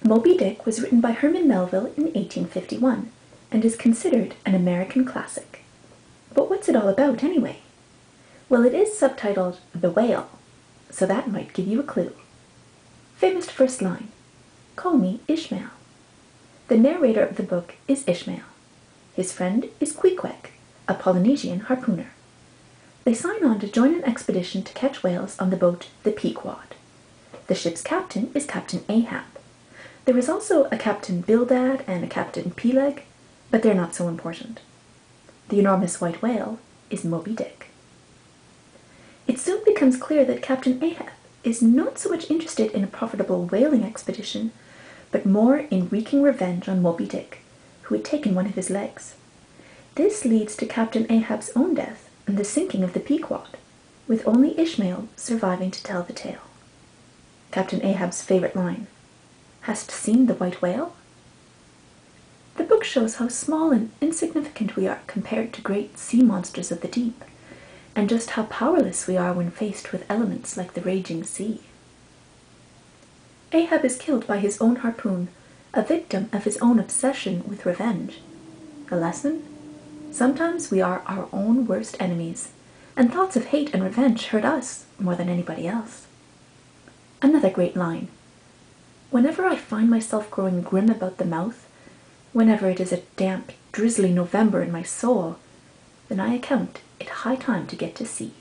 Moby Dick was written by Herman Melville in 1851 and is considered an American classic. But what's it all about anyway? Well, it is subtitled The Whale, so that might give you a clue. Famous first line, "Call me Ishmael." The narrator of the book is Ishmael. His friend is Queequeg, a Polynesian harpooner. They sign on to join an expedition to catch whales on the boat the Pequod. The ship's captain is Captain Ahab. There is also a Captain Bildad and a Captain Peleg, but they're not so important. The enormous white whale is Moby Dick. It soon becomes clear that Captain Ahab is not so much interested in a profitable whaling expedition, but more in wreaking revenge on Moby Dick, who had taken one of his legs. This leads to Captain Ahab's own death and the sinking of the Pequod, with only Ishmael surviving to tell the tale. Captain Ahab's favorite line, "Hast seen the white whale?" The book shows how small and insignificant we are compared to great sea monsters of the deep, and just how powerless we are when faced with elements like the raging sea. Ahab is killed by his own harpoon, a victim of his own obsession with revenge. The lesson? Sometimes we are our own worst enemies, and thoughts of hate and revenge hurt us more than anybody else. Another great line. Whenever I find myself growing grim about the mouth, whenever it is a damp, drizzly November in my soul, then I account it high time to get to sea.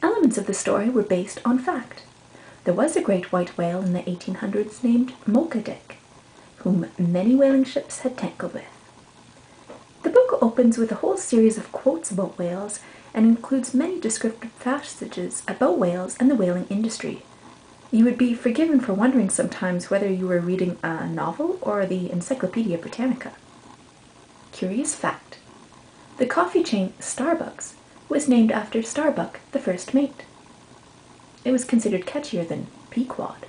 Elements of the story were based on fact. There was a great white whale in the 1800s named Moby Dick, whom many whaling ships had tangled with. The book opens with a whole series of quotes about whales and includes many descriptive passages about whales and the whaling industry. You would be forgiven for wondering sometimes whether you were reading a novel or the Encyclopedia Britannica. Curious fact. The coffee chain Starbucks was named after Starbuck, the first mate. It was considered catchier than Pequod.